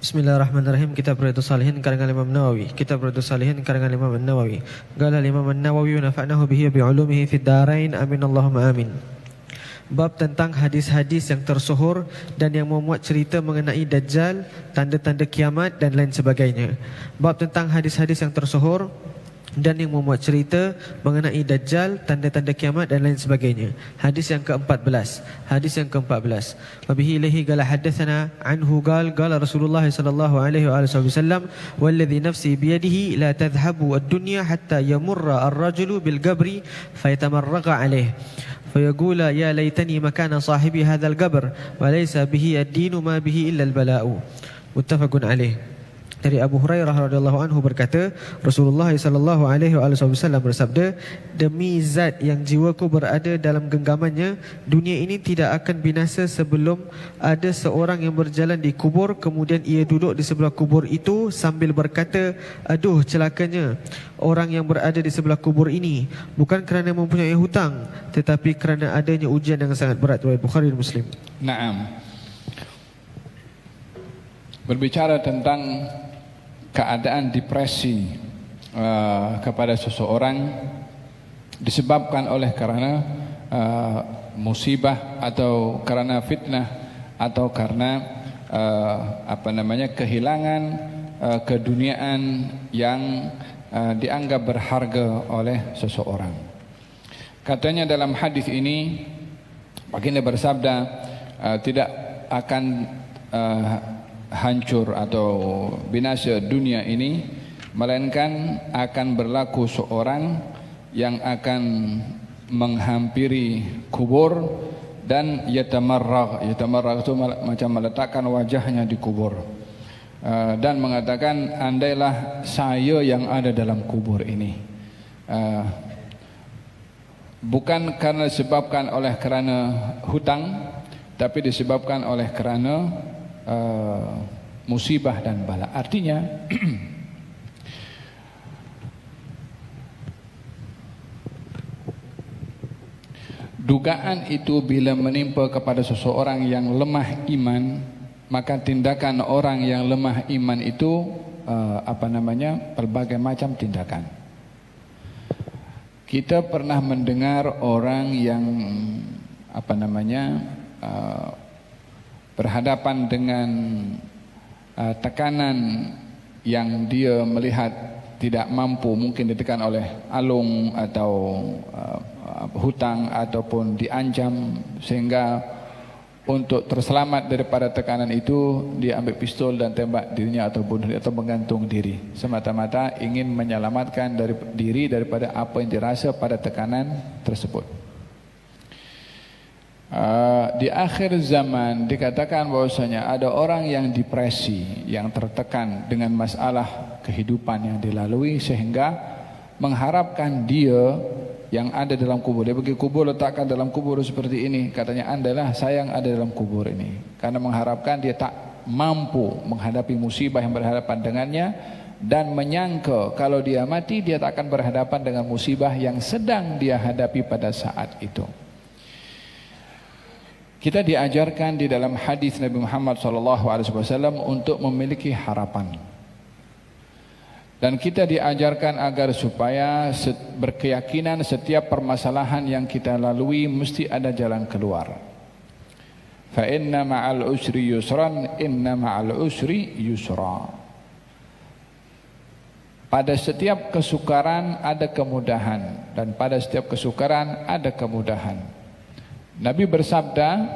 Bismillahirrahmanirrahim. Kitab Riyadhus Shalihin karangan Imam Nawawi. Kitab Riyadhus Shalihin karangan Imam Nawawi. Qala Imam Nawawi wa nafa'nahu bihi bi 'ulumihi fid dharain. Amin Allahumma amin. Bab tentang hadis-hadis yang tersohor dan yang memuat cerita mengenai Dajjal, tanda-tanda kiamat dan lain sebagainya. Bab tentang hadis-hadis yang tersohor dan yang memuat cerita mengenai Dajjal, tanda-tanda kiamat dan lain sebagainya. Hadis yang ke-14. Hadis yang ke-14. Wabihi ilaihi qala haddatsana anhu qala Rasulullah sallallahu alaihi wasallam walladhi nafsi biyadihi la tadhhabu ad-dunya hatta yamurra ar-rajulu bil qabri fayatamarraqa alaihi fayaqula ya laitani makana sahibi hadzal qabr wa laysa bihi ad-dinu ma bihi illa al-bala'u. Muttafaqun alaih. Dari Abu Hurairah radhiyallahu anhu berkata, Rasulullah sallallahu alaihi wasallam bersabda, demi zat yang jiwaku berada dalam genggamannya, dunia ini tidak akan binasa sebelum ada seorang yang berjalan di kubur, kemudian ia duduk di sebelah kubur itu sambil berkata, aduh celakanya orang yang berada di sebelah kubur ini, bukan kerana mempunyai hutang, tetapi kerana adanya ujian yang sangat berat. Riwayat Bukhari dan Muslim. Naam. Berbicara tentang keadaan depresi kepada seseorang disebabkan oleh karena musibah atau karena fitnah atau karena kehilangan keduniaan yang dianggap berharga oleh seseorang. Katanya dalam hadis ini baginda bersabda, tidak akan hancur atau binasa dunia ini, melainkan akan berlaku seorang yang akan menghampiri kubur dan yatamarragh itu macam meletakkan wajahnya di kubur dan mengatakan, andailah saya yang ada dalam kubur ini. Bukan karena disebabkan oleh kerana hutang, tapi disebabkan oleh kerana musibah dan bala. Artinya dugaan itu bila menimpa kepada seseorang yang lemah iman, maka tindakan orang yang lemah iman itu berbagai macam tindakan. Kita pernah mendengar orang yang berhadapan dengan tekanan yang dia melihat tidak mampu, mungkin ditekan oleh alung atau hutang ataupun diancam, sehingga untuk terselamat daripada tekanan itu dia ambil pistol dan tembak dirinya atau bunuh diri atau menggantung diri, semata-mata ingin menyelamatkan diri daripada apa yang dirasa pada tekanan tersebut. Di akhir zaman dikatakan bahwasanya ada orang yang depresi, yang tertekan dengan masalah kehidupan yang dilalui, sehingga mengharapkan dia yang ada dalam kubur. Dia pergi kubur, letakkan dalam kubur seperti ini, katanya, andailah saya yang ada dalam kubur ini, karena mengharapkan dia tak mampu menghadapi musibah yang berhadapan dengannya, dan menyangka kalau dia mati dia tak akan berhadapan dengan musibah yang sedang dia hadapi pada saat itu. Kita diajarkan di dalam hadis Nabi Muhammad SAW untuk memiliki harapan. Dan kita diajarkan agar supaya berkeyakinan setiap permasalahan yang kita lalui mesti ada jalan keluar. Fa inna ma'al usri yusran, inna ma'al usri yusra. Pada setiap kesukaran ada kemudahan, dan pada setiap kesukaran ada kemudahan. Nabi bersabda,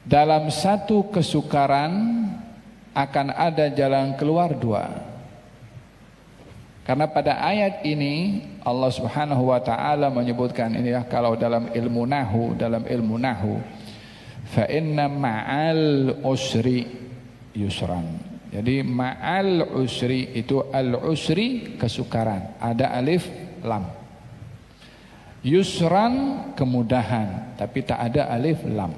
dalam satu kesukaran akan ada jalan keluar dua. Karena pada ayat ini Allah Subhanahu wa taala menyebutkan, ini kalau dalam ilmu nahu, fa inna ma'al usri yusran. Jadi ma'al usri itu al-usri kesukaran, ada alif lam. Yusran kemudahan, tapi tak ada alif lam.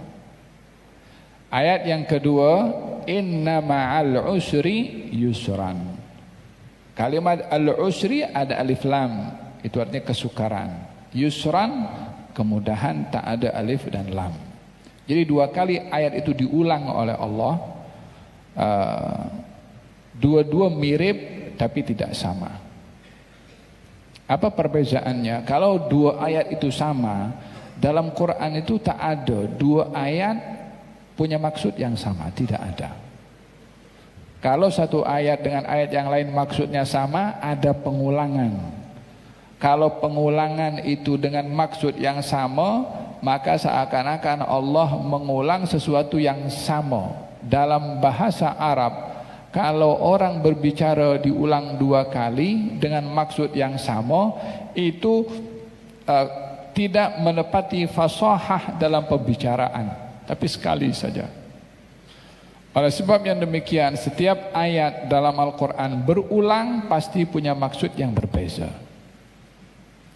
Ayat yang kedua, inna ma'al usri yusran. Kalimat al-usri ada alif lam, itu artinya kesukaran. Yusran kemudahan, tak ada alif dan lam. Jadi dua kali ayat itu diulang oleh Allah dua-dua mirip tapi tidak sama. Apa perbezaannya? Kalau dua ayat itu sama, dalam Quran itu tak ada dua ayat punya maksud yang sama, tidak ada. Kalau satu ayat dengan ayat yang lain maksudnya sama, ada pengulangan. Kalau pengulangan itu dengan maksud yang sama, maka seakan-akan Allah mengulang sesuatu yang sama. Dalam bahasa Arab, kalau orang berbicara diulang dua kali dengan maksud yang sama, itu tidak menepati fasahah dalam pembicaraan, tapi sekali saja. Oleh sebab yang demikian, setiap ayat dalam Al-Quran berulang pasti punya maksud yang berbeza.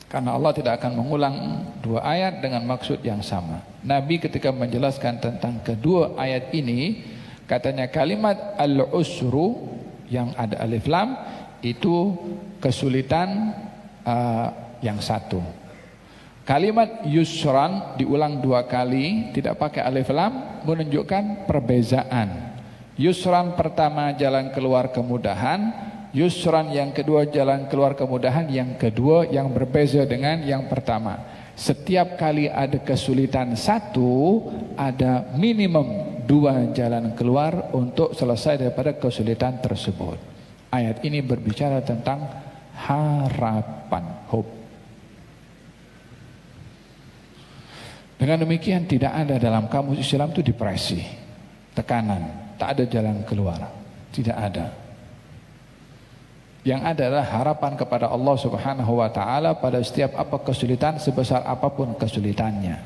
Karena Allah tidak akan mengulang dua ayat dengan maksud yang sama. Nabi ketika menjelaskan tentang kedua ayat ini, katanya kalimat al-usru yang ada alif lam itu kesulitan yang satu. Kalimat yusran diulang dua kali tidak pakai alif lam menunjukkan perbezaan. Yusran pertama jalan keluar kemudahan, yusran yang kedua jalan keluar kemudahan, yang kedua yang berbeza dengan yang pertama. Setiap kali ada kesulitan satu, ada minimum dua jalan keluar untuk selesai daripada kesulitan tersebut. Ayat ini berbicara tentang harapan, hope. Dengan demikian tidak ada dalam kamus Islam itu depresi, tekanan, tak ada jalan keluar, tidak ada. Yang ada adalah harapan kepada Allah Subhanahu wa taala pada setiap apa kesulitan, sebesar apapun kesulitannya.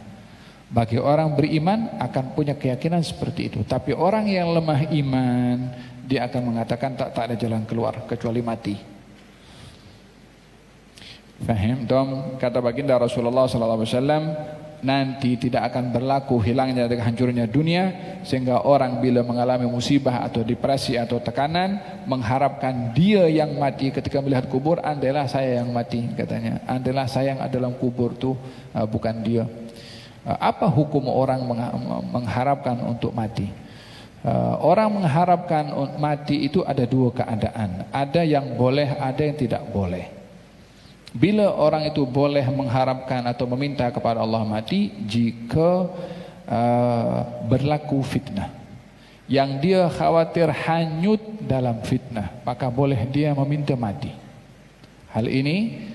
Bagi orang beriman akan punya keyakinan seperti itu. Tapi orang yang lemah iman, dia akan mengatakan tak ada jalan keluar kecuali mati. Fahim? Dom kata baginda Rasulullah sallallahu alaihi wasallam, nanti tidak akan berlaku hilangnya dan hancurnya dunia, sehingga orang bila mengalami musibah atau depresi atau tekanan mengharapkan dia yang mati ketika melihat kubur. Andailah saya yang mati, katanya, andailah saya yang ada dalam kubur tu, bukan dia. Apa hukum orang mengharapkan untuk mati? Orang mengharapkan mati itu ada dua keadaan, ada yang boleh, ada yang tidak boleh. Bila orang itu boleh mengharapkan atau meminta kepada Allah mati jika berlaku fitnah, yang dia khawatir hanyut dalam fitnah, maka boleh dia meminta mati. Hal ini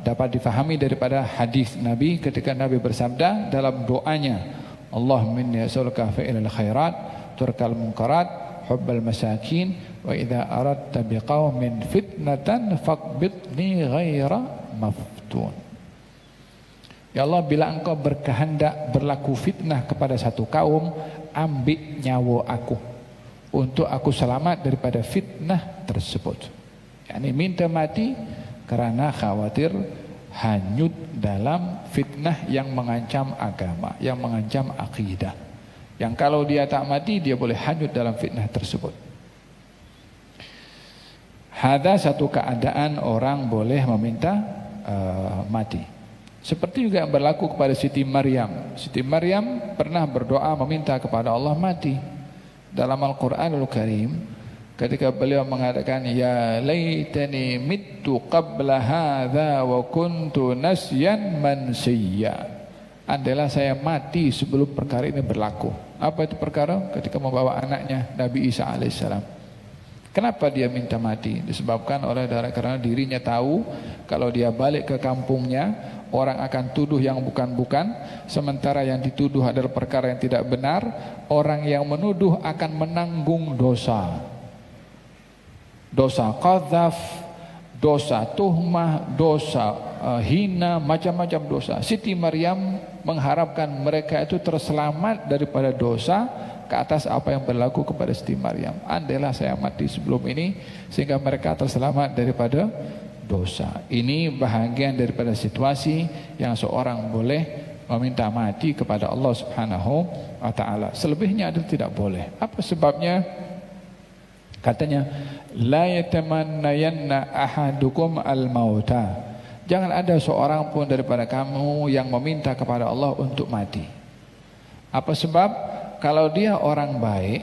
dapat difahami daripada hadis Nabi ketika Nabi bersabda dalam doanya, Allahumma inni as'aluka fi'lal khairat, turkal munkarat, hubbal masakin, wa idza aradta biqaumin fitnatan faqbidni ghaira maftun. Ya Allah, bila engkau berkehendak berlaku fitnah kepada satu kaum, ambil nyawa aku untuk aku selamat daripada fitnah tersebut. Yani minta mati karena khawatir hanyut dalam fitnah yang mengancam agama, yang mengancam akidah. Yang kalau dia tak mati, dia boleh hanyut dalam fitnah tersebut. Ada satu keadaan orang boleh meminta mati. Seperti juga yang berlaku kepada Siti Maryam. Siti Maryam pernah berdoa meminta kepada Allah mati. Dalam Al-Quranul Karim, ketika beliau mengatakan, ya laitani mittu qabla hadha wa kuntu nasyan mansiyya. Andailah saya mati sebelum perkara ini berlaku. Apa itu perkara? Ketika membawa anaknya Nabi Isa alaihissalam. Kenapa dia minta mati? Disebabkan karena dirinya tahu kalau dia balik ke kampungnya, orang akan tuduh yang bukan-bukan, sementara yang dituduh adalah perkara yang tidak benar. Orang yang menuduh akan menanggung dosa. Dosa qadzaf, dosa tuhmah, dosa hina, macam-macam dosa. Siti Maryam mengharapkan mereka itu terselamat daripada dosa ke atas apa yang berlaku kepada Siti Maryam. Andailah saya mati sebelum ini sehingga mereka terselamat daripada dosa. Ini bahagian daripada situasi yang seorang boleh meminta mati kepada Allah Subhanahu wa taala. Selebihnya adalah tidak boleh. Apa sebabnya? Katanya, la yatamannayanna ahadukum al-mauta. Jangan ada seorang pun daripada kamu yang meminta kepada Allah untuk mati. Apa sebab? Kalau dia orang baik,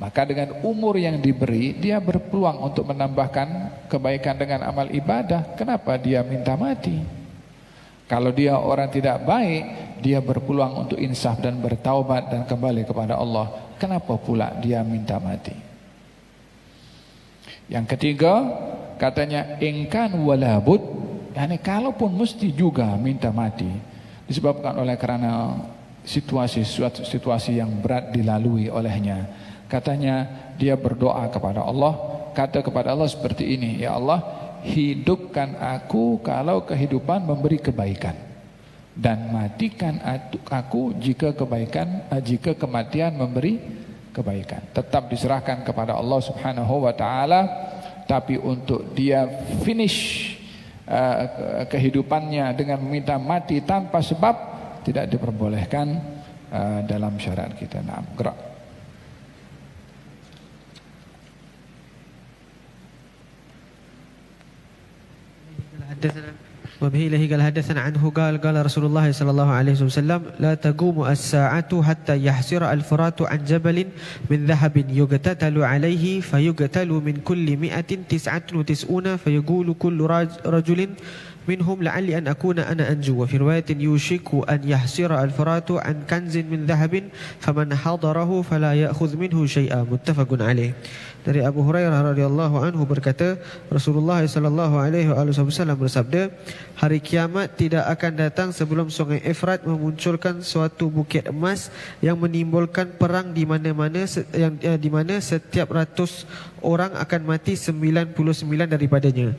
Maka dengan umur yang diberi, dia berpeluang untuk menambahkan kebaikan dengan amal ibadah. Kenapa dia minta mati? Kalau dia orang tidak baik, dia berpeluang untuk insaf dan bertaubat dan kembali kepada Allah. Kenapa pula dia minta mati? Yang ketiga, katanya ingkan walabud, yani kalaupun mesti juga minta mati, disebabkan oleh karena situasi yang berat dilalui olehnya. Katanya dia berdoa kepada Allah, kata kepada Allah seperti ini, ya Allah, hidupkan aku kalau kehidupan memberi kebaikan, dan matikan aku jika kematian memberi kebaikan. Tetap diserahkan kepada Allah Subhanahu wa taala, tapi untuk dia finish kehidupannya dengan meminta mati tanpa sebab tidak diperbolehkan dalam syariat kita. Nah, gerak. وبه إليه قال حدثنا عنه قال رسول الله صلى الله عليه وسلم لا تقوم الساعة حتى يحسر الفرات عن جبل من ذهب يقتتل عليه فيقتل من كل 199 فيقول كل رجل منهم لعلي أن أكون أنا أنجو. وفي رواية يوشك أن يحسر الفرات عن كنز من ذهب فمن حضره فلا يأخذ منه شيئا. متفق عليه. Dari Abu Hurairah radhiyallahu anhu berkata, Rasulullah sallallahu alaihi wasallam bersabda, hari kiamat tidak akan datang sebelum sungai Efrat memunculkan suatu bukit emas yang menimbulkan perang di mana-mana, di mana setiap 100 orang akan mati 99 daripadanya.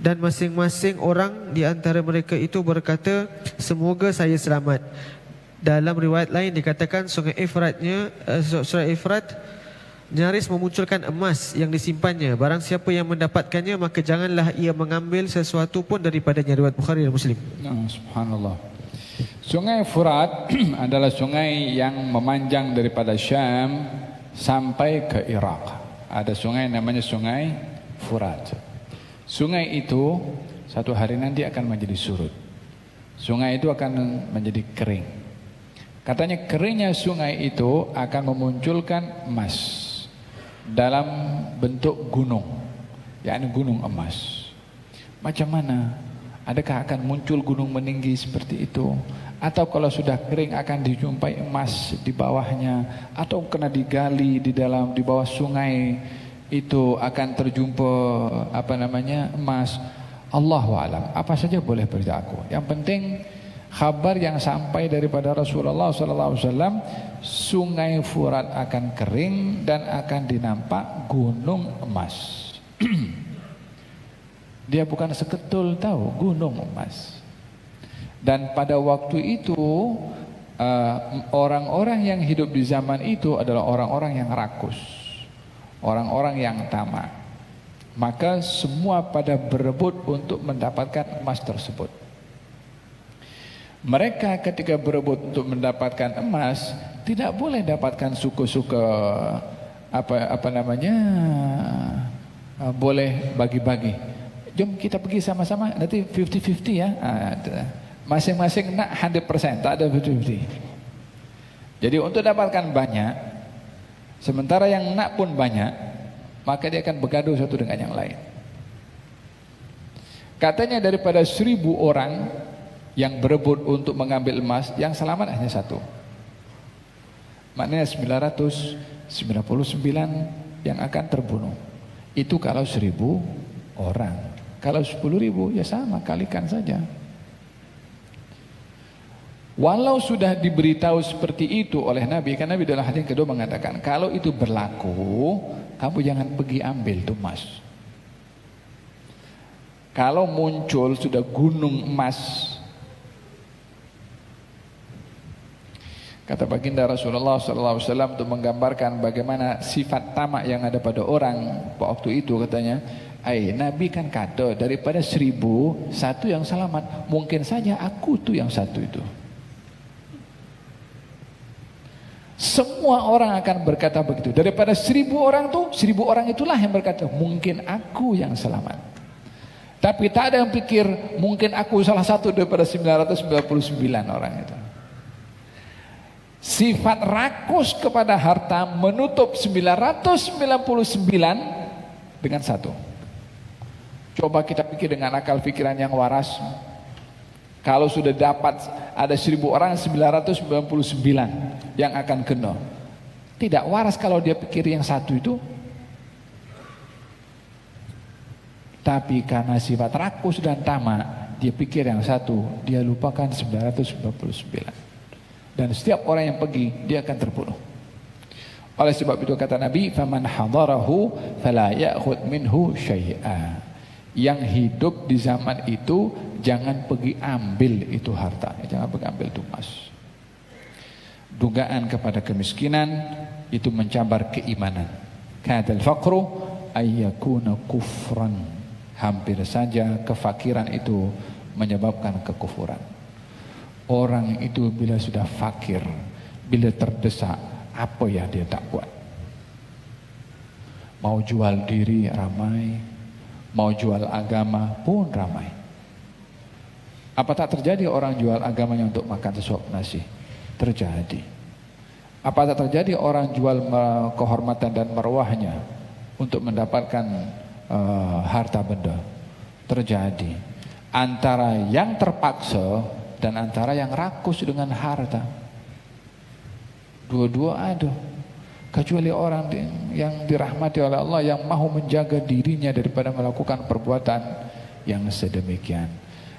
Dan masing-masing orang di antara mereka itu berkata, semoga saya selamat. Dalam riwayat lain dikatakan sungai Efrat nyaris memunculkan emas yang disimpannya. Barang siapa yang mendapatkannya, maka janganlah ia mengambil sesuatu pun daripadanya. Riwayat Bukhari dan Muslim. Subhanallah. Sungai Furat adalah sungai yang memanjang daripada Syam sampai ke Irak. Ada sungai namanya Sungai Furat. Sungai itu satu hari nanti akan menjadi surut. Sungai itu akan menjadi kering. Katanya keringnya sungai itu akan memunculkan emas dalam bentuk gunung, yakni gunung emas. Macam mana? Adakah akan muncul gunung meninggi seperti itu? Atau kalau sudah kering akan dijumpai emas di bawahnya? Atau kena digali di bawah sungai itu akan terjumpa emas? Allahu a'lam. Apa saja boleh berlaku. Yang penting kabar yang sampai daripada Rasulullah SAW, sungai Furat akan kering dan akan dinampak gunung emas. Dia bukan seketul, tahu, gunung emas. Dan pada waktu itu orang-orang yang hidup di zaman itu adalah orang-orang yang rakus, orang-orang yang tamak. Maka semua pada berebut untuk mendapatkan emas tersebut. Mereka ketika berebut untuk mendapatkan emas tidak boleh dapatkan suka-suka boleh bagi-bagi. Jom kita pergi sama-sama, nanti 50-50 ya. Masing-masing nak 100%, tak ada 50-50. Jadi untuk dapatkan banyak, sementara yang nak pun banyak, maka dia akan bergaduh satu dengan yang lain. Katanya daripada 1000 orang yang berebut untuk mengambil emas, yang selamat hanya 1. Maknanya 999 yang akan terbunuh. Itu kalau 1000 orang. Kalau 10.000 ya sama, kalikan saja. Walau sudah diberitahu seperti itu oleh Nabi, karena Nabi dalam hadis kedua mengatakan, kalau itu berlaku, kamu jangan pergi ambil itu emas. Kalau muncul sudah gunung emas, kata baginda Rasulullah SAW untuk menggambarkan bagaimana sifat tamak yang ada pada orang waktu itu, katanya, Nabi kan kata daripada 1000, 1 yang selamat. Mungkin saja aku tuh yang 1 itu. Semua orang akan berkata begitu. Daripada 1000 orang tuh, 1000 orang itulah yang berkata, mungkin aku yang selamat. Tapi tak ada yang pikir, mungkin aku salah satu daripada 999 orang itu. Sifat rakus kepada harta menutup 999 dengan satu. Coba kita pikir dengan akal pikiran yang waras. Kalau sudah dapat ada 1000 orang, 999 yang akan kena. Tidak waras kalau dia pikir yang satu itu. Tapi karena sifat rakus dan tamak, dia pikir yang satu, dia lupakan 999. Dan setiap orang yang pergi, dia akan terbunuh. Oleh sebab itu kata Nabi, "Faman hadarahu fala ya'khudh minhu syai'a." Yang hidup di zaman itu jangan pergi ambil itu harta, jangan pergi ambil itu emas. Dugaan kepada kemiskinan itu mencabar keimanan. Kadal faqru ayyakuna kufran. Hampir saja kefakiran itu menyebabkan kekufuran. Orang itu bila sudah fakir, bila terdesak, apa ya dia tak buat? Mau jual diri ramai, mau jual agama pun ramai. Apa tak terjadi orang jual agamanya untuk makan sesuap nasi? Terjadi. Apa tak terjadi orang jual kehormatan dan marwahnya untuk mendapatkan harta benda? Terjadi. Antara yang terpaksa dan antara yang rakus dengan harta, dua-dua ada. Kecuali orang yang dirahmati oleh Allah, yang mahu menjaga dirinya daripada melakukan perbuatan yang sedemikian.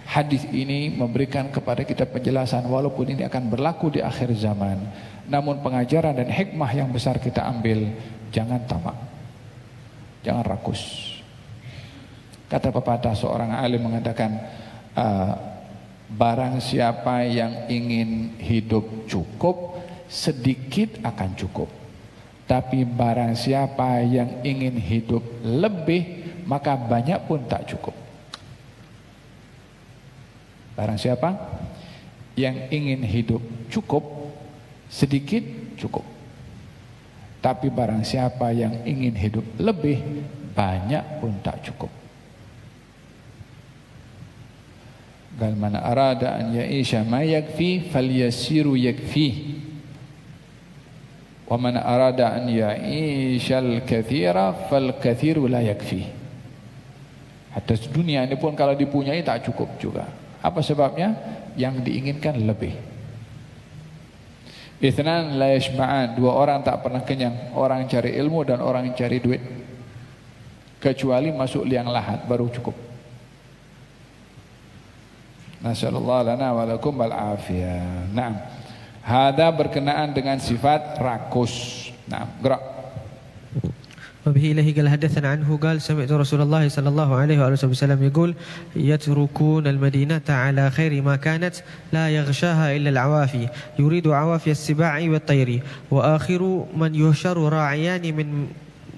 Hadis ini memberikan kepada kita penjelasan, walaupun ini akan berlaku di akhir zaman, namun pengajaran dan hikmah yang besar kita ambil, jangan tamak, jangan rakus. Kata pepatah seorang alim mengatakan, barang siapa yang ingin hidup cukup, sedikit akan cukup. Tapi barang siapa yang ingin hidup lebih, maka banyak pun tak cukup. Barang siapa yang ingin hidup cukup, sedikit cukup. Tapi barang siapa yang ingin hidup lebih, banyak pun tak cukup. Qal man arada an ya'isha ma yakfi falyasiru yakfi. Wa man arada an ya'isha al-kathira fal-kathiru la yakfi. Hatta dunia ini pun kalau dipunyai tak cukup juga. Apa sebabnya? Yang diinginkan lebih. Itsnan la yashba'an, dua orang tak pernah kenyang, orang cari ilmu dan orang cari duit. Kecuali masuk liang lahat baru cukup. Nasallallahu lana wa lakum al afiyah. Naam. Hada berkenaan dengan sifat rakus. Naam, gerak. وبه إليه قال حدثنا عنه قال سمعت رسول الله صلى الله عليه وسلم يقول يتركون المدينة على خير ما كانت لا يغشاها إلا العوافي يريد عوافي السباع والطير وآخر من يهشر راعيان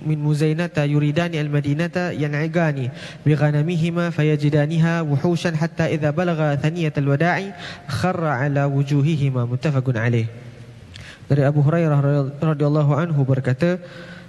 من مزينة يريدان المدينة ينعقان بغنمهما فيجدانها وحوشا حتى إذا بلغ ثنية الوداع خر على وجوههما متفق عليه. Dari Abu Hurairah radhiyallahu anhu berkata,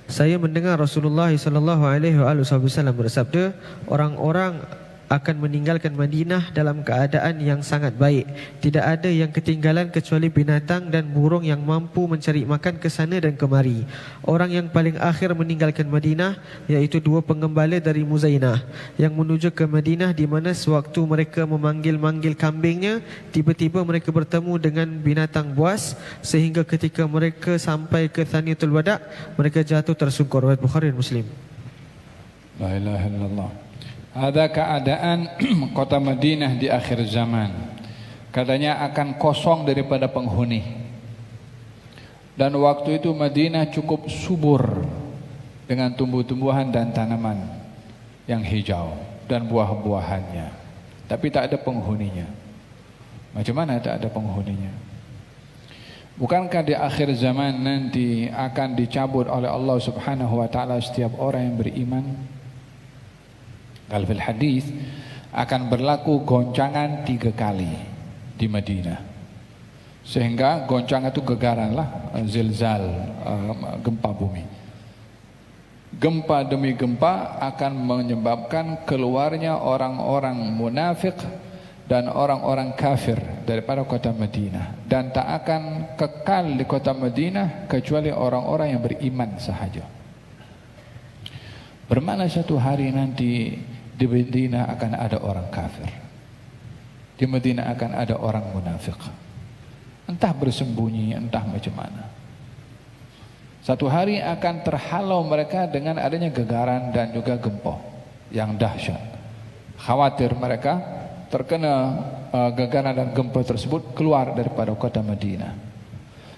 saya mendengar Rasulullah sallallahu alaihi wasallam bersabda, orang-orang akan meninggalkan Madinah dalam keadaan yang sangat baik. Tidak ada yang ketinggalan kecuali binatang dan burung yang mampu mencari makan ke sana dan kemari. Orang yang paling akhir meninggalkan Madinah yaitu dua penggembala dari Muzainah yang menuju ke Madinah, di mana sewaktu mereka memanggil-manggil kambingnya, tiba-tiba mereka bertemu dengan binatang buas, sehingga ketika mereka sampai ke Thaniyatul Wada' mereka jatuh tersungkur. Riwayat Bukhari dan Muslim. La ilaha illallah. Ada keadaan kota Madinah di akhir zaman, katanya akan kosong daripada penghuni. Dan waktu itu Madinah cukup subur dengan tumbuh-tumbuhan dan tanaman yang hijau dan buah-buahannya, tapi tak ada penghuninya. Macam mana tak ada penghuninya? Bukankah di akhir zaman nanti akan dicabut oleh Allah Subhanahu wa taala setiap orang yang beriman? Kalau fil hadis akan berlaku goncangan 3 kali di Madinah, sehingga goncangan itu gegaran lah, zilzal, gempa bumi. Gempa demi gempa akan menyebabkan keluarnya orang-orang munafik dan orang-orang kafir daripada kota Madinah, dan tak akan kekal di kota Madinah kecuali orang-orang yang beriman sahaja. Bermakna satu hari nanti di Madinah akan ada orang kafir, di Madinah akan ada orang munafik, entah bersembunyi entah macam mana. Satu hari akan terhalau mereka dengan adanya gegaran dan juga gempa yang dahsyat. Khawatir mereka terkena gegaran dan gempa tersebut keluar daripada kota Madinah.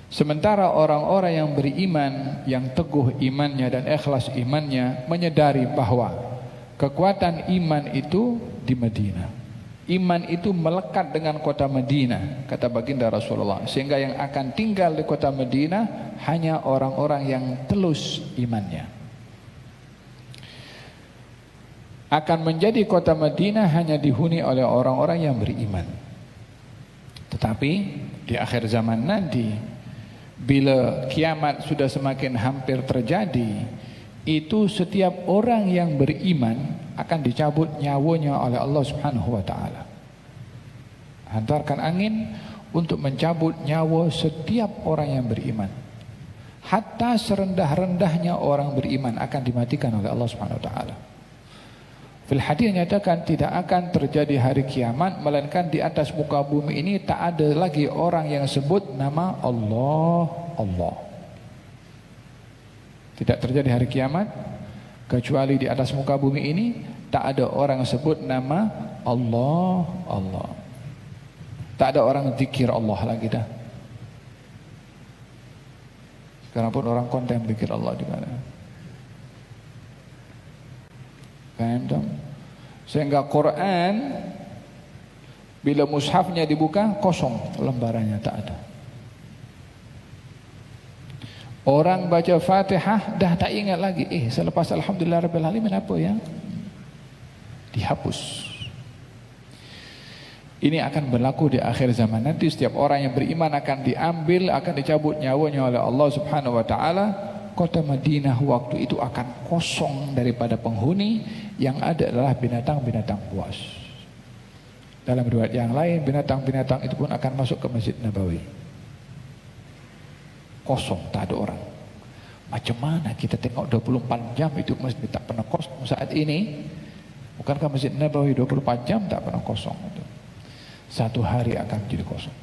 Sementara orang-orang yang beriman, yang teguh imannya dan ikhlas imannya, menyadari bahwa kekuatan iman itu di Madinah. Iman itu melekat dengan kota Madinah, kata baginda Rasulullah, sehingga yang akan tinggal di kota Madinah hanya orang-orang yang telus imannya. Akan menjadi kota Madinah hanya dihuni oleh orang-orang yang beriman. Tetapi di akhir zaman nanti, bila kiamat sudah semakin hampir terjadi, itu setiap orang yang beriman akan dicabut nyawanya oleh Allah Subhanahu wa taala. Hantarkan angin untuk mencabut nyawa setiap orang yang beriman. Hatta serendah-rendahnya orang beriman akan dimatikan oleh Allah Subhanahu wa taala. Fil hadis nyatakan tidak akan terjadi hari kiamat melainkan di atas muka bumi ini tak ada lagi orang yang sebut nama Allah, Allah. Tidak terjadi hari kiamat kecuali di atas muka bumi ini tak ada orang yang sebut nama Allah, Allah. Tak ada orang zikir Allah lagi dah. Sekarang pun orang konten zikir Allah di mana? Faham? Sehingga Quran bila mushafnya dibuka kosong, lembarannya tak ada. Orang baca Fatihah dah tak ingat lagi, selepas Alhamdulillah Rabbil Alamin apa ya? Dihapus. Ini akan berlaku di akhir zaman nanti. Setiap orang yang beriman akan diambil, akan dicabut nyawanya oleh Allah Subhanahu wa taala. Kota Madinah waktu itu akan kosong daripada penghuni, yang ada adalah binatang-binatang buas. Dalam riwayat yang lain, binatang-binatang itu pun akan masuk ke Masjid Nabawi. Kosong, tak ada orang. Macam mana kita tengok 24 jam itu masjid tak pernah kosong saat ini? Bukankah Masjid Nabawi 24 jam tak pernah kosong itu? Satu hari akan menjadi kosong.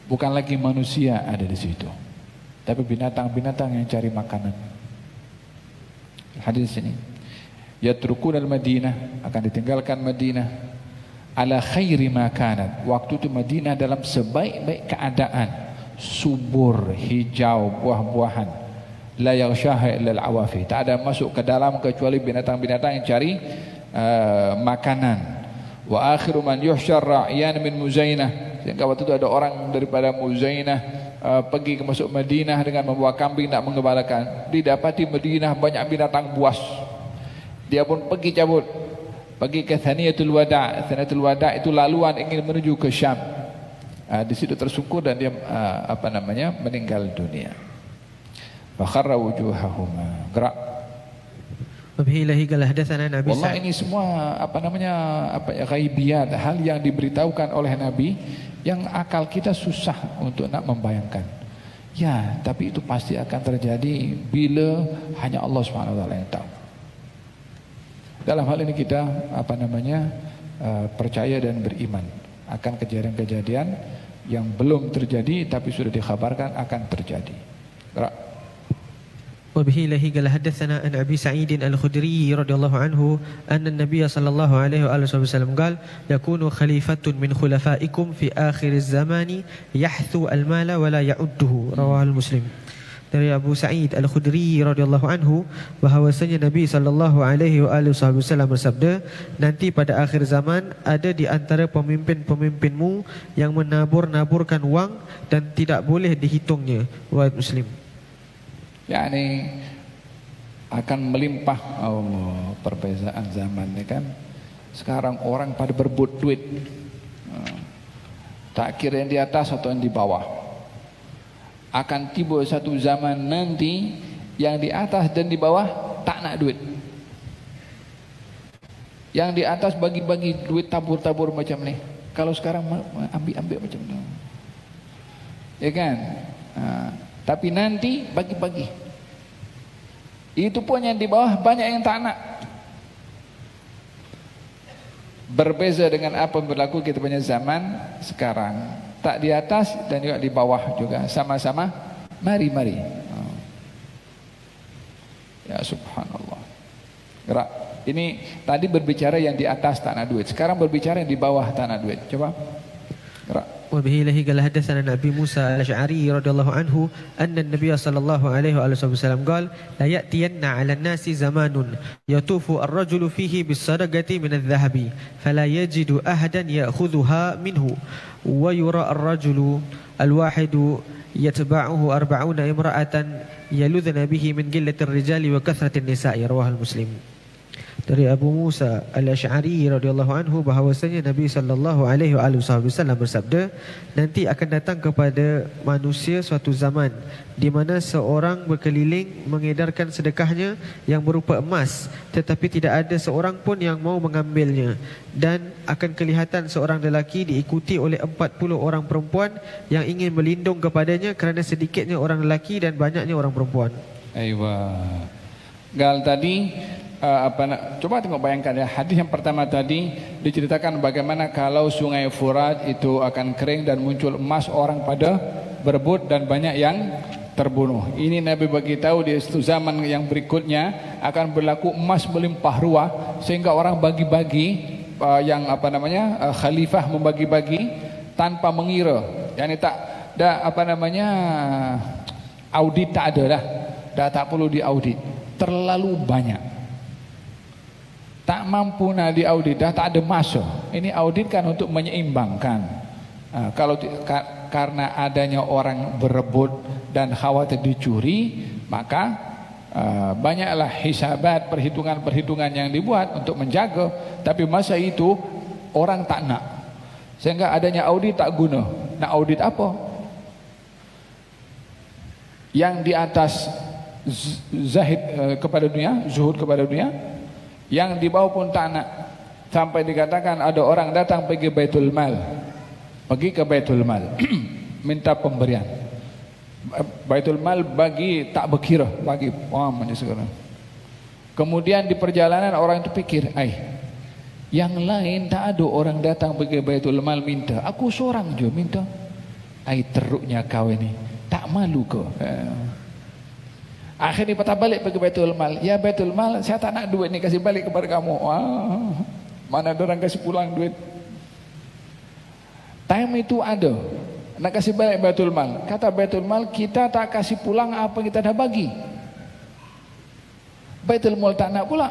Bukan lagi manusia ada di situ, tapi binatang-binatang yang cari makanan. Hadis ini, yatrukun al-Madinah, akan ditinggalkan Madinah ala khairi ma kanat. Waktu itu Madinah dalam sebaik-baik keadaan, subur, hijau, buah-buahan. La yaghshaha illa al-awafi. Tak ada masuk ke dalam kecuali binatang-binatang yang cari makanan. Wa akhiru man yuhsyar ra'yan min Muzainah. Sehingga waktu itu ada orang daripada Muzainah pergi ke masuk Madinah dengan membawa kambing nak mengembalakan. Didapati Madinah banyak binatang buas. Dia pun pergi cabut, pergi ke Thaniyatul Wada'. Thaniyatul Wada' itu laluan ingin menuju ke Syam. Di situ tersungkur dan dia meninggal dunia. Fakharra wujuhahuma. Gerak. Wabillahi qala hadatsana Nabi Wallah, ini semua ghaibiyat, hal yang diberitahukan oleh Nabi yang akal kita susah untuk nak membayangkan. Ya, tapi itu pasti akan terjadi bila hanya Allah Subhanahu wa taala yang tahu. Dalam hal ini kita percaya dan beriman akan kejadian-kejadian yang belum terjadi tapi sudah dikhabarkan akan terjadi. Gerak. وبه قال حدثنا عن أبي سعيد الخدري رضي الله عنه أن النبي صلى الله عليه وآله وسلم قال يكون خليفة من خلفائكم في آخر الزمان يحثو المال ولا يعده. رواه المسلم. Dari Abu Sa'id Al-Khudri radhiyallahu anhu bahwasanya Nabi sallallahu alaihi wasallam bersabda, nanti pada akhir zaman ada di antara pemimpin-pemimpinmu yang menabur-naburkan wang dan tidak boleh dihitungnya. Riwayat Muslim. Yani akan melimpah. Allah, perbezaan zaman ni kan. Sekarang orang pada berebut duit. Tak kira yang di atas atau yang di bawah. Akan tiba satu zaman nanti yang di atas dan di bawah tak nak duit. Yang di atas bagi-bagi duit tabur-tabur macam ni. Kalau sekarang ambil-ambil macam ni. Ya kan? Tapi nanti bagi-bagi. Itu pun yang di bawah banyak yang tak nak. Berbeza dengan apa yang berlaku kita punya zaman sekarang. Tak di atas dan juga di bawah juga. Sama-sama mari-mari. Ya subhanallah. Gerak. Ini tadi berbicara yang di atas tak nak duit. Sekarang berbicara yang di bawah tak nak duit. Coba. Gerak. وبه له قال حدثنا أبي موسى الأشعري رضي الله عنه أن النبي صلى الله عليه وسلم قال لا يأتين على الناس زمان يطوف الرجل فيه بالصدقة من الذهب فلا يجد أحدا يأخذها منه ويرى الرجل الواحد يتبعه 40 امرأة يلذن به من قلة الرجال وكثرة النساء رواه المسلم. Dari Abu Musa Al-Asy'ari radhiyallahu anhu bahawasanya Nabi sallallahu alaihi wasallam bersabda, nanti akan datang kepada manusia suatu zaman di mana seorang berkeliling mengedarkan sedekahnya yang berupa emas, tetapi tidak ada seorang pun yang mau mengambilnya, dan akan kelihatan seorang lelaki diikuti oleh 40 orang perempuan yang ingin berlindung kepadanya kerana sedikitnya orang lelaki dan banyaknya orang perempuan. Aywa. Gal tadi coba tengok bayangkan ya, hadis yang pertama tadi diceritakan bagaimana kalau sungai Furat itu akan kering dan muncul emas, orang pada berebut dan banyak yang terbunuh. Ini Nabi bagi tahu di satu zaman yang berikutnya akan berlaku emas melimpah ruah sehingga orang bagi-bagi, khalifah membagi-bagi tanpa mengira. Yani tak dah audit tak ada dah. Dah tak perlu diaudit. Terlalu banyak. Tak mampu nak diaudit, dah tak ada masa. Ini audit kan untuk menyeimbangkan. Karena adanya orang berebut dan khawatir dicuri, maka banyaklah hisabat, perhitungan-perhitungan yang dibuat untuk menjaga. Tapi masa itu orang tak nak, sehingga adanya audit tak guna. Nak audit apa? Yang di atas zahid kepada dunia, zuhud kepada dunia, yang di bawah pun tak nak. Sampai dikatakan ada orang datang pergi Baitul Mal, pergi ke Baitul Mal minta pemberian. Baitul Mal bagi tak berkira, bagi segala. Kemudian di perjalanan orang itu fikir, yang lain tak ada orang datang pergi Baitul Mal minta, aku seorang je minta. Teruknya kau ini, tak malu ke? Akhirnya patah balik pergi Baitul Mal. Ya Baitul Mal, saya tak nak duit ni, kasih balik kepada kamu. Mana ada orang kasih pulang duit. Time itu ada nak kasih balik Baitul Mal. Kata Baitul Mal, kita tak kasih pulang apa yang kita dah bagi. Baitul Mal tak nak pula.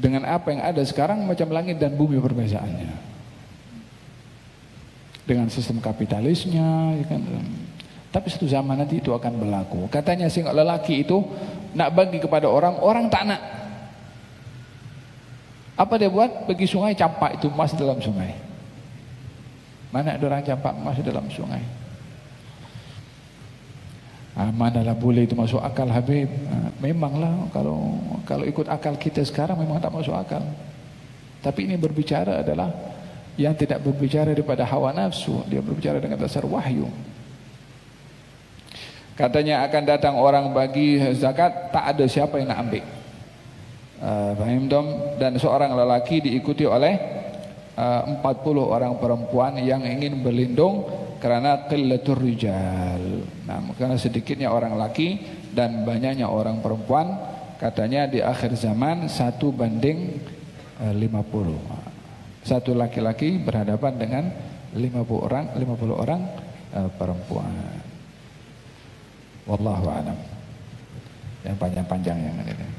Dengan apa yang ada sekarang macam langit dan bumi perbezaannya. Dengan sistem kapitalisnya, ya kan? Tapi satu zaman nanti itu akan berlaku. Katanya sehingga lelaki itu nak bagi kepada orang, orang tak nak. Apa dia buat? Pergi sungai, campak itu emas dalam sungai. Mana ada orang campak emas dalam sungai? Manalah boleh itu masuk akal, Habib. Memanglah kalau ikut akal kita sekarang memang tak masuk akal. Tapi ini berbicara adalah yang tidak berbicara daripada hawa nafsu, dia berbicara dengan dasar wahyu. Katanya akan datang orang bagi zakat, tak ada siapa yang nak ambil. Fahim dom? Dan seorang lelaki diikuti oleh 40 orang perempuan yang ingin berlindung kerana qillatur rijal. Karena sedikitnya orang lelaki dan banyaknya orang perempuan. Katanya di akhir zaman 1:50. Satu laki-laki berhadapan dengan 50 orang perempuan. Wallahu a'lam. Yang panjang-panjang yang ini.